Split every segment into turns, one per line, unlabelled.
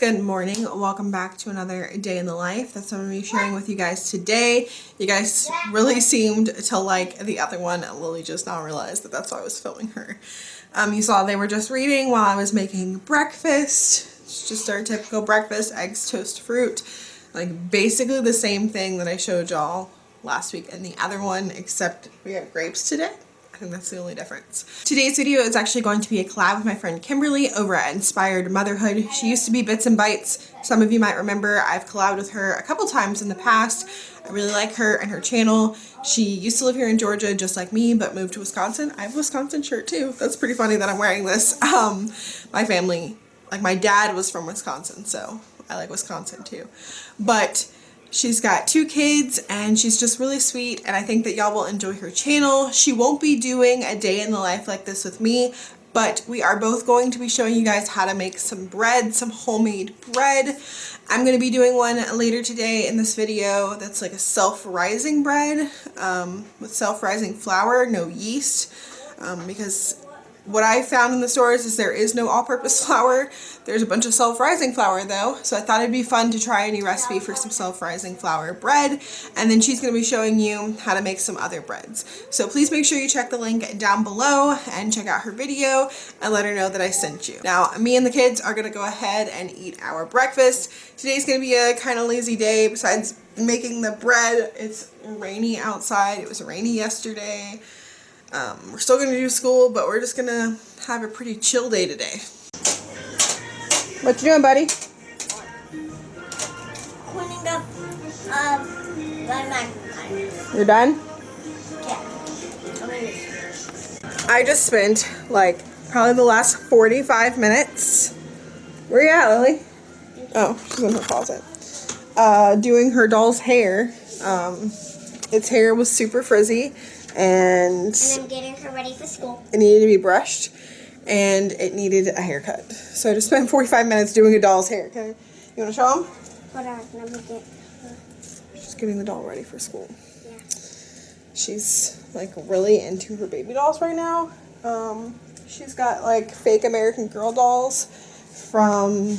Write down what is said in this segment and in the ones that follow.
Good morning. Welcome back to another day in the life. That's what I'm going to be sharing with you guys today. You guys really seemed to like the other one. Lily just now realized that that's why I was filming her. You saw they were just reading while I was making breakfast. It's just our typical breakfast, eggs, toast, fruit. Like basically the same thing that I showed y'all last week in the other one, except we have grapes today. I think that's the only difference. Today's video is actually going to be a collab with my friend Kimberly over at Inspired Motherhood. She used to be Bits and Bites. Some of you might remember I've collabed with her a couple times in the past. I really like her and her channel. She used to live here in Georgia just like me, but moved to Wisconsin. I have a Wisconsin shirt too. That's pretty funny that I'm wearing this. My family, like my dad was from Wisconsin, so I like Wisconsin too. But she's got 2 kids and she's just really sweet, and I think that y'all will enjoy her channel. She won't be doing a day in the life like this with me, but we are both going to be showing you guys how to make some bread, some homemade bread. I'm going to be doing one later today in this video that's like a self-rising bread with self-rising flour, no yeast, because what I found in the stores is there is no all-purpose flour. There's a bunch of self-rising flour though, so I thought it'd be fun to try a new recipe for some self-rising flour bread, and then she's going to be showing you how to make some other breads. So please make sure you check the link down below and check out her video and let her know that I sent you. Now, me and the kids are going to go ahead and eat our breakfast. Today's going to be a kind of lazy day. Besides making the bread, it's rainy outside. It was rainy yesterday. We're still going to do school, but we're just going to have a pretty chill day today. What you doing, buddy?
Cleaning up my magnifier.
You're done?
Yeah.
I just spent like probably the last 45 minutes. Where you at, Lily? Oh, she's in her closet. Doing her doll's hair. Its hair was super frizzy. And
I'm getting her ready for school.
It needed to be brushed, and it needed a haircut. So I just spent 45 minutes doing a doll's hair. Okay, you want to show them?
Hold on, let me get her.
She's getting the doll ready for school.
Yeah.
She's like really into her baby dolls right now. She's got like fake American Girl dolls from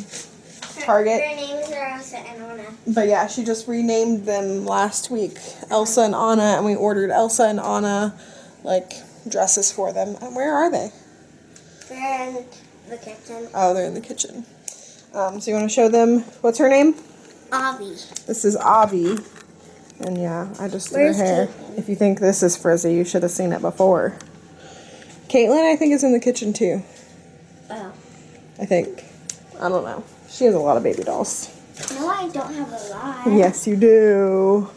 Target.
Their names are Elsa and Anna.
But yeah, she just renamed them last week, Elsa and Anna, and we ordered Elsa and Anna like dresses for them. And where are they?
They're in the kitchen.
Oh, they're in the kitchen. So you want to show them, what's her name?
Avi.
This is Avi. And yeah, I just did her
Where's
hair.
Caitlin?
If you think this is frizzy, you should have seen it before. Caitlin, I think, is in the kitchen too.
Oh.
I think. I don't know. She has a lot of baby dolls.
No, I don't have a lot.
Yes, you do.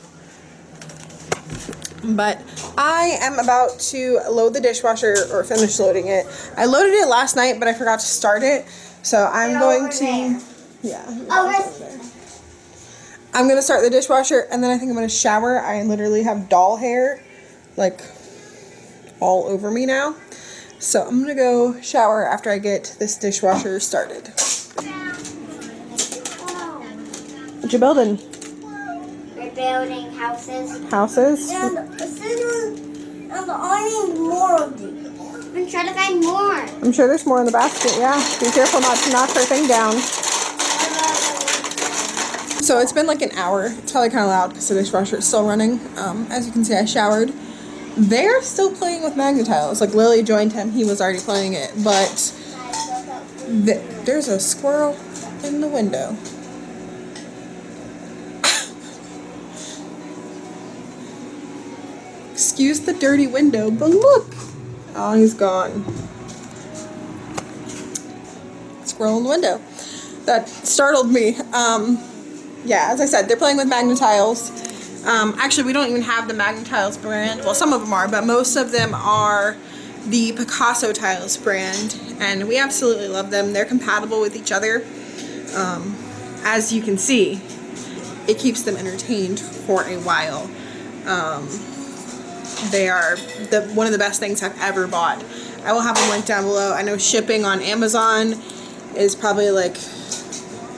But I am about to load the dishwasher, or finish loading it. I loaded it last night, but I forgot to start it. So I'm going to...
There.
Yeah.
Oh,
I'm going to start the dishwasher, and then I think I'm going to shower. I literally have doll hair, like, all over me now. So I'm going to go shower after I get this dishwasher started. What you building?
we're building houses.
Houses?
And I need more of these. I'm trying to find more.
I'm sure there's more in the basket, yeah. Be careful not to knock her thing down. So it's been like an hour. It's probably kind of loud because the dishwasher is still running. As you can see, I showered. They're still playing with Magnetiles. Like Lily joined him. He was already playing it. But there's a squirrel in the window. Excuse the dirty window, but look. Oh, he's gone. Squirrel in the window. That startled me. Yeah, as I said, they're playing with Magnetiles. Actually, we don't even have the Magnetiles brand. Well, some of them are, but most of them are the Picasso Tiles brand, and we absolutely love them. They're compatible with each other. As you can see, it keeps them entertained for a while. They are one of the best things I've ever bought. I will have a link down below. I know shipping on Amazon is probably like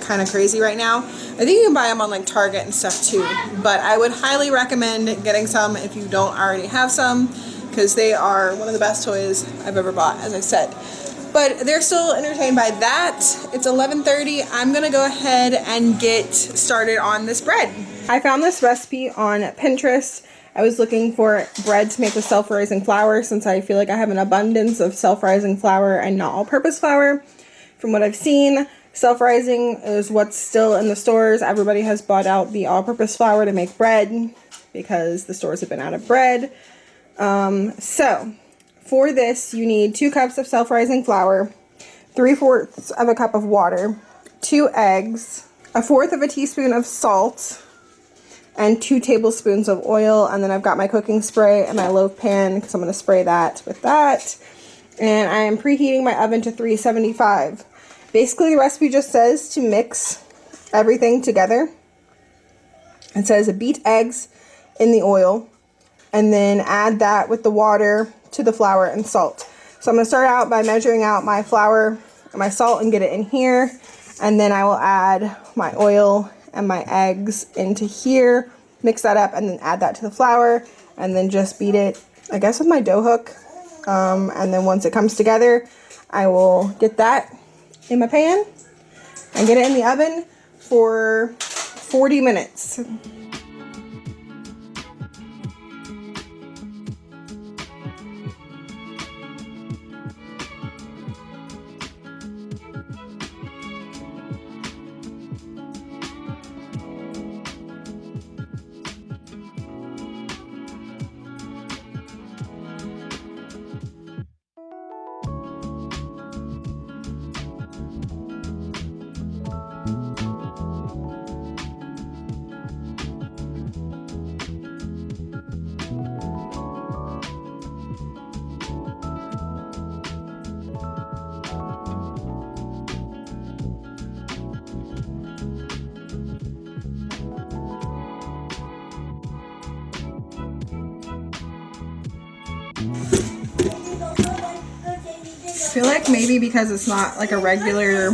kind of crazy right now. I think you can buy them on like Target and stuff too, but I would highly recommend getting some if you don't already have some, because they are one of the best toys I've ever bought, as I said. But they're still entertained by that. It's 11:30. I'm gonna go ahead and get started on this bread. I found this recipe on Pinterest. I was looking for bread to make with self-rising flour since I feel like I have an abundance of self-rising flour and not all-purpose flour. From what I've seen, self-rising is what's still in the stores. Everybody has bought out the all-purpose flour to make bread because the stores have been out of bread. So for this, you need 2 cups of self-rising flour, 3/4 of a cup of water, 2 eggs, 1/4 of a teaspoon of salt, and 2 tablespoons of oil. And then I've got my cooking spray and my loaf pan because I'm going to spray that with that. And I am preheating my oven to 375. Basically, the recipe just says to mix everything together. It says beat eggs in the oil and then add that with the water to the flour and salt. So I'm going to start out by measuring out my flour and my salt and get it in here. And then I will add my oil and my eggs into here, mix that up, and then add that to the flour, and then just beat it, I guess, with my dough hook. And then once it comes together, I will get that in my pan and get it in the oven for 40 minutes. I feel like maybe because it's not like a regular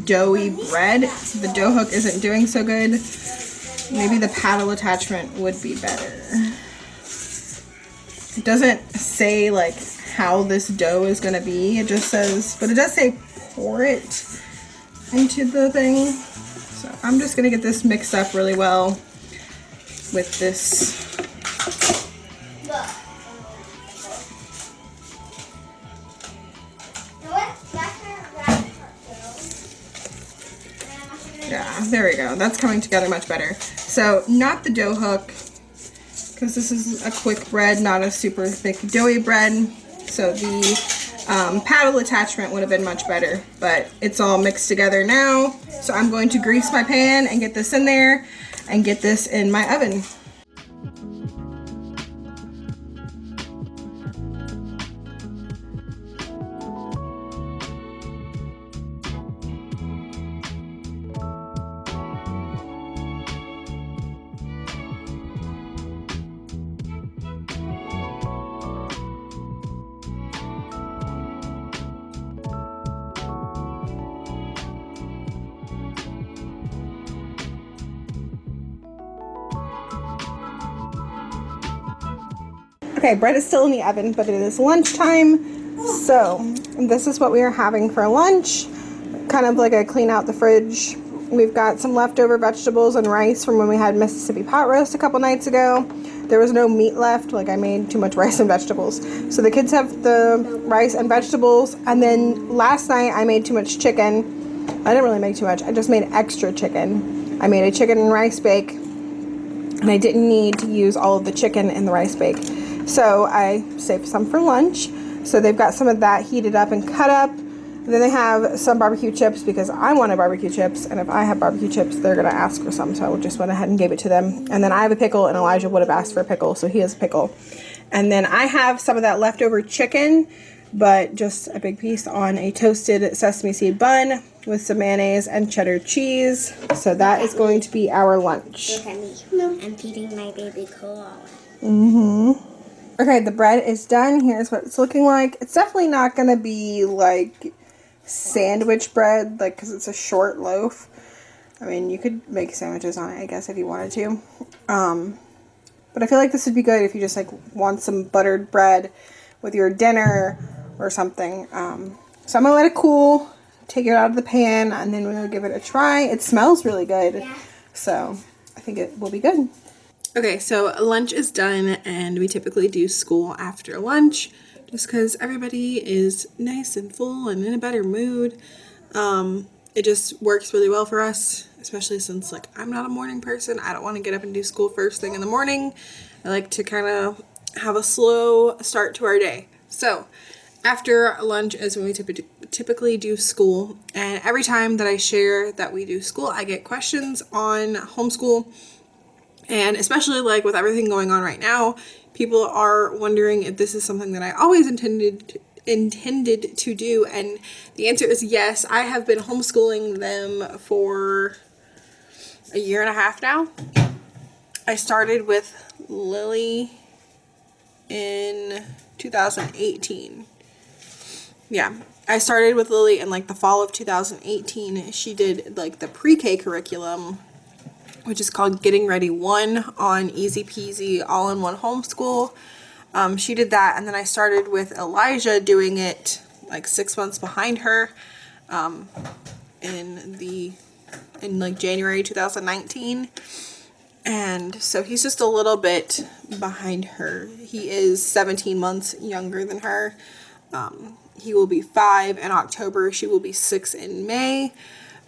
doughy bread, the dough hook isn't doing so good. Maybe the paddle attachment would be better. It doesn't say like how this dough is going to be. It just says, but it does say pour it into the thing. So I'm just going to get this mixed up really well with this. Yeah, there we go. That's coming together much better. So not the dough hook, because this is a quick bread, not a super thick doughy bread. So the paddle attachment would have been much better, but it's all mixed together now. So I'm going to grease my pan and get this in there and get this in my oven. Okay, bread is still in the oven, but it is lunchtime, so this is what we are having for lunch. Kind of like a clean out the fridge. We've got some leftover vegetables and rice from when we had Mississippi pot roast a couple nights ago. There was no meat left, like I made too much rice and vegetables. So the kids have the rice and vegetables, and then last night I made too much chicken. I didn't really make too much, I just made extra chicken. I made a chicken and rice bake, and I didn't need to use all of the chicken in the rice bake. So I saved some for lunch. So they've got some of that heated up and cut up. And then they have some barbecue chips because I wanted barbecue chips. And if I have barbecue chips, they're going to ask for some. So I just went ahead and gave it to them. And then I have a pickle, and Elijah would have asked for a pickle. So he has a pickle. And then I have some of that leftover chicken, but just a big piece on a toasted sesame seed bun with some mayonnaise and cheddar cheese. So that is going to be our lunch.
Look at me. No. I'm feeding my baby koala.
Mm-hmm. Okay, the bread is done. Here's what it's looking like. It's definitely not going to be like sandwich bread, like, because it's a short loaf. I mean, you could make sandwiches on it, I guess, if you wanted to. But I feel like this would be good if you just like want some buttered bread with your dinner or something. So I'm gonna let it cool, take it out of the pan, and then we'll give it a try. It smells really good.
Yeah.
So I think it will be good. Okay, so lunch is done, and we typically do school after lunch just because everybody is nice and full and in a better mood. It just works really well for us, especially since like I'm not a morning person. I don't want to get up and do school first thing in the morning. I like to kind of have a slow start to our day. So after lunch is when we typically do school, and every time that I share that we do school, I get questions on homeschool. And especially like with everything going on right now, people are wondering if this is something that I always intended to do, and the answer is yes. I have been homeschooling them for a year and a half now. I started with Lily in 2018. Yeah, I started with Lily in like the fall of 2018. She did like the pre-K curriculum, which is called Getting Ready 1 on Easy Peasy All-in-One Homeschool. She did that, and then I started with Elijah doing it like 6 months behind her in like January 2019. And so he's just a little bit behind her. He is 17 months younger than her. He will be 5 in October. She will be 6 in May.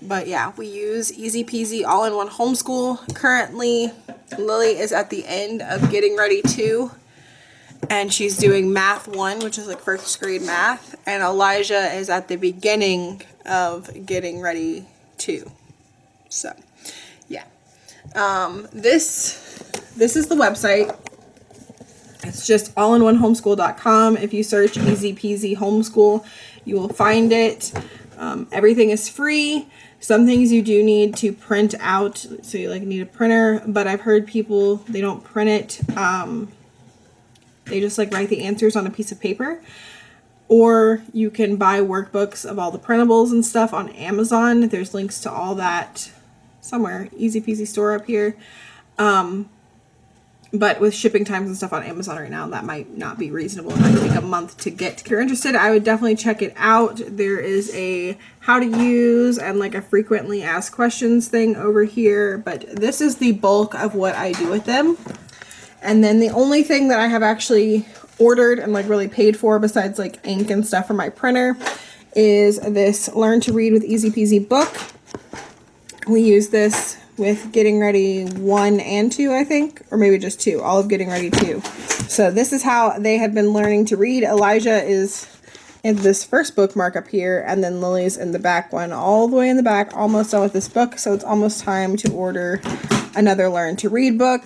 But yeah, we use Easy Peasy All-in-One Homeschool. Currently, Lily is at the end of Getting Ready 2. And she's doing Math 1, which is like first grade math. And Elijah is at the beginning of Getting Ready 2. So, yeah. This is the website. It's just allinoneHomeschool.com. If you search Easy Peasy Homeschool, you will find it. Everything is free. Some things you do need to print out, so you like need a printer, but I've heard people, they don't print it. They just like write the answers on a piece of paper. Or you can buy workbooks of all the printables and stuff on Amazon. There's links to all that somewhere. Easy Peasy store up here. But with shipping times and stuff on Amazon right now, that might not be reasonable. It might take a month to get. If you're interested, I would definitely check it out. There is a how to use and like a frequently asked questions thing over here. But this is the bulk of what I do with them. And then the only thing that I have actually ordered and like really paid for besides like ink and stuff for my printer is this Learn to Read with Easy Peasy book. We use this with Getting Ready 1 and 2, I think, or maybe just 2, all of Getting Ready 2. So this is how they have been learning to read. Elijah is in this first bookmark up here, and then Lily's in the back one, all the way in the back, almost done with this book. So it's almost time to order another Learn to Read book.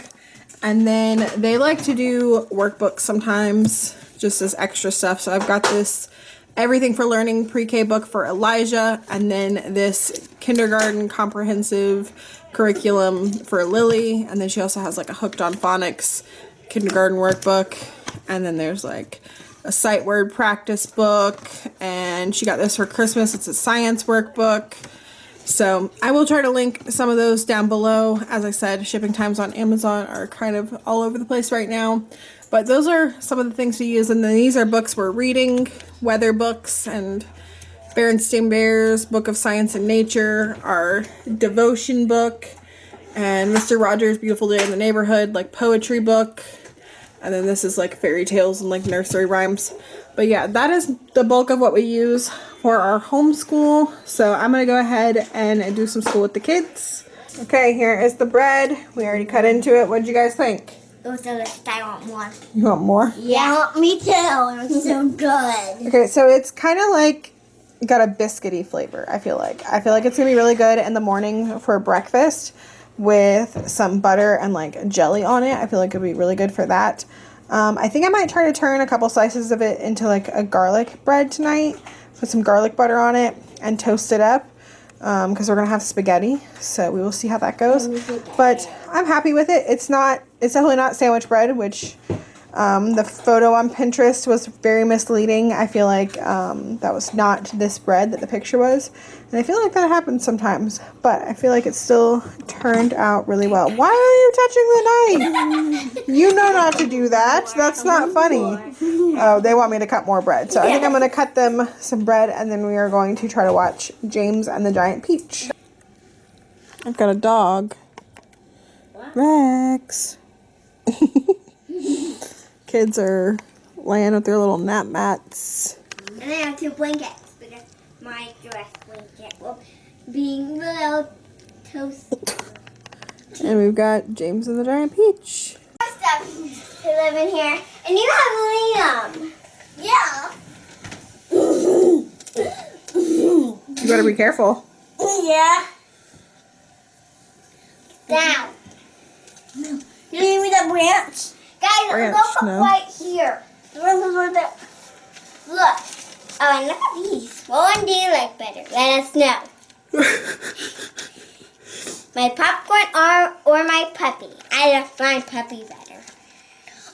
And then they like to do workbooks sometimes, just as extra stuff. So I've got this Everything for Learning pre-K book for Elijah, and then this kindergarten comprehensive curriculum for Lily. And then she also has like a Hooked on Phonics kindergarten workbook. And then there's like a sight word practice book. And she got this for Christmas. It's a science workbook. So I will try to link some of those down below. As I said, shipping times on Amazon are kind of all over the place right now. But those are some of the things to use. And then these are books we're reading, weather books, and Berenstain Bears, Book of Science and Nature, our devotion book, and Mr. Rogers' Beautiful Day in the Neighborhood, like poetry book. And then this is like fairy tales and like nursery rhymes. But yeah, that is the bulk of what we use for our homeschool. So I'm going to go ahead and do some school with the kids. Okay, here is the bread. We already cut into it. What did you guys think?
It was delicious. I want more.
You want more?
Yeah, me too. It was so good.
Okay, so it's kind of like got a biscuity flavor, I feel like. I feel like it's going to be really good in the morning for breakfast with some butter and like jelly on it. I feel like it'll be really good for that. I think I might try to turn a couple slices of it into like a garlic bread tonight. Put some garlic butter on it and toast it up. Because we're going to have spaghetti. So we will see how that goes. But I'm happy with it. It's definitely not sandwich bread, which The photo on Pinterest was very misleading. I feel like that was not this bread that the picture was. And I feel like that happens sometimes. But I feel like it still turned out really well. Why are you touching the knife? You know not to do that. That's not funny. Oh, they want me to cut more bread. So I think I'm going to cut them some bread. And then we are going to try to watch James and the Giant Peach. I've got a dog. Rex. Kids are laying with their little nap mats.
And I have 2 blankets because my dress blanket will be a little toasty.
And we've got James and the Giant Peach.
Stuff to live in here. And you have Liam. Yeah.
You better be careful.
Yeah. Down. You need me the branch? Guys,
Branch,
look
no.
right here. Look. Oh, and look at these. What one do you like better? Let us know. My popcorn or my puppy? I like my puppy better.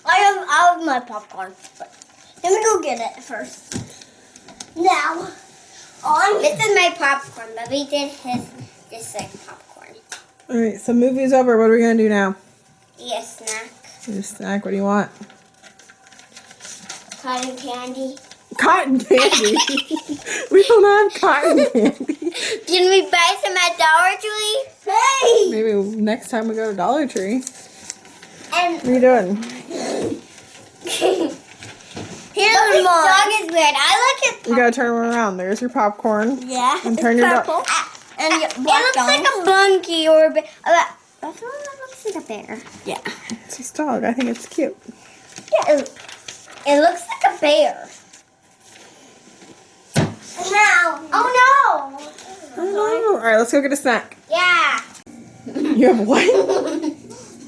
I love my popcorn. But let me go get it first. Now, this is my popcorn. Bubby did this like popcorn.
Alright, so movie's over. What are we going to do now?
Eat a snack.
Eat a snack. What do you want?
Cotton candy.
Cotton candy. We don't have cotton candy.
Can we buy some at Dollar Tree? Hey!
Maybe next time we go to Dollar Tree.
And
What are you doing?
here's the dog is weird. I like it.
You gotta turn them around. There's your popcorn.
Yeah.
And turn your
purple. And it looks like a monkey or a bear. That's one that looks like a bear. Yeah.
It's his dog. I think it's cute.
Yeah. It looks like a bear. Now. Oh no.
Alright, let's go get a snack.
Yeah.
You have what?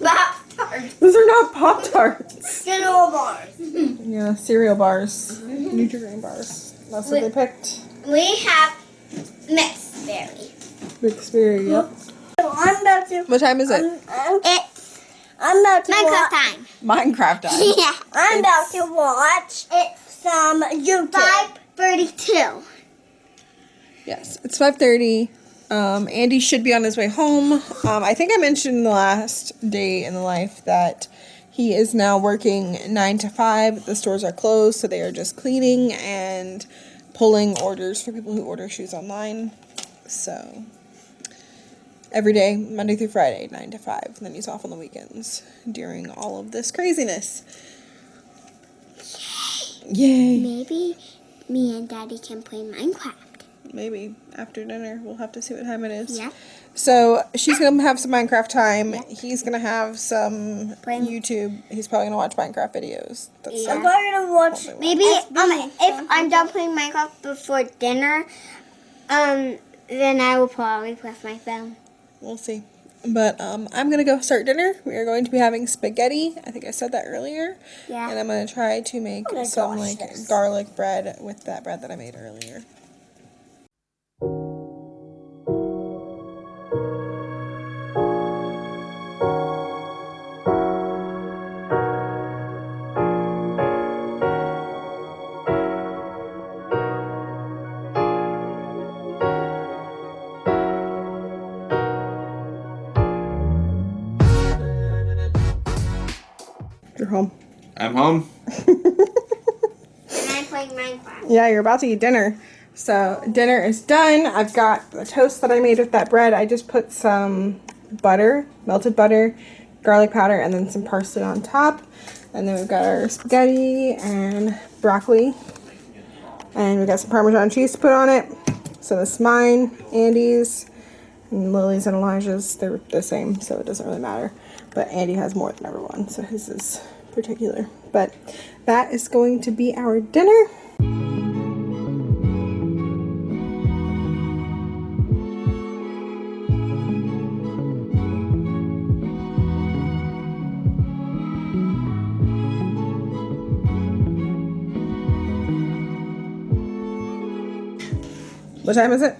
Pop-Tarts.
Those are not Pop-Tarts.
Granola bars.
Yeah, cereal bars. Nutri-Grain bars. That's what they picked.
We have mixed berry.
Mixed berry, yep.
So I'm about to.
What time is it?
I'm about to Minecraft time.
Minecraft time.
Yeah. I'm about to watch some YouTube. 5:32.
Yes, it's 5:30. Andy should be on his way home. I think I mentioned in the last day in the life that he is now working 9 to 5. The stores are closed, so they are just cleaning and pulling orders for people who order shoes online. So every day, Monday through Friday, 9 to 5. And then he's off on the weekends during all of this craziness. Yay!
Maybe me and Daddy can play Minecraft.
Maybe after dinner. We'll have to see what time it is.
Yeah.
So she's going to have some Minecraft time.
Yeah.
He's going to have some YouTube. He's probably going to watch Minecraft videos. That's
I'm probably going to watch. Maybe if I'm done playing Minecraft before dinner, then I will probably press my phone.
We'll see. But I'm going to go start dinner. We are going to be having spaghetti. I think I said that earlier.
Yeah.
And I'm going to try to make some garlic bread with that bread that I made earlier. You're home.
I'm home.
And I'm playing Minecraft.
Yeah, you're about to eat dinner. So dinner is done. I've got the toast that I made with that bread. I just put some butter, melted butter, garlic powder, and then some parsley on top. And then we've got our spaghetti and broccoli. And we've got some Parmesan cheese to put on it. So this is mine, Andy's, and Lily's and Elijah's. They're the same, so it doesn't really matter. But Andy has more than everyone, so his is particular. But that is going to be our dinner. What time is it?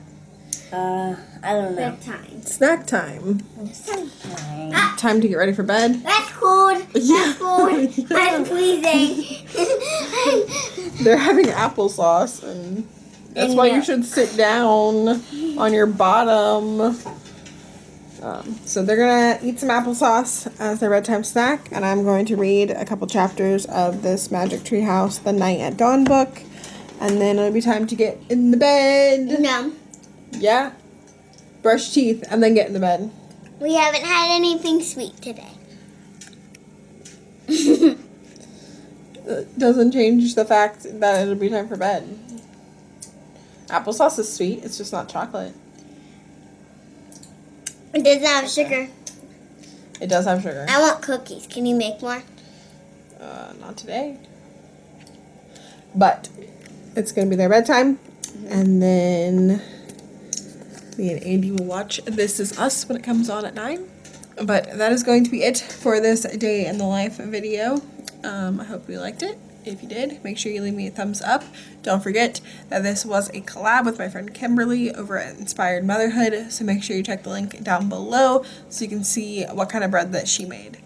I don't know. Bedtime.
Snack time.
Sometime.
Time to get ready for bed.
That's cold.
Yeah.
That's cold. I'm freezing.
They're having applesauce, and that's why you should sit down on your bottom. So they're gonna eat some applesauce as their bedtime snack, and I'm going to read a couple chapters of this Magic Tree House, the Night at Dawn book, and then it'll be time to get in the bed.
No.
Yeah. Brush teeth and then get in the bed.
We haven't had anything sweet today.
It doesn't change the fact that it'll be time for bed. Applesauce is sweet, it's just not chocolate.
It doesn't have sugar.
It does have sugar.
I want cookies. Can you make more?
Not today. But it's going to be their bedtime. And then me and Andy will watch This Is Us when it comes on at 9. But that is going to be it for this day in the life video. I hope you liked it. If you did, make sure you leave me a thumbs up. Don't forget that this was a collab with my friend Kimberly over at Inspired Motherhood, so make sure you check the link down below so you can see what kind of bread that she made.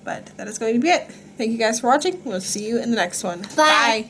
But that is going to be it. Thank you guys for watching. We'll see you in the next one.
Bye. Bye.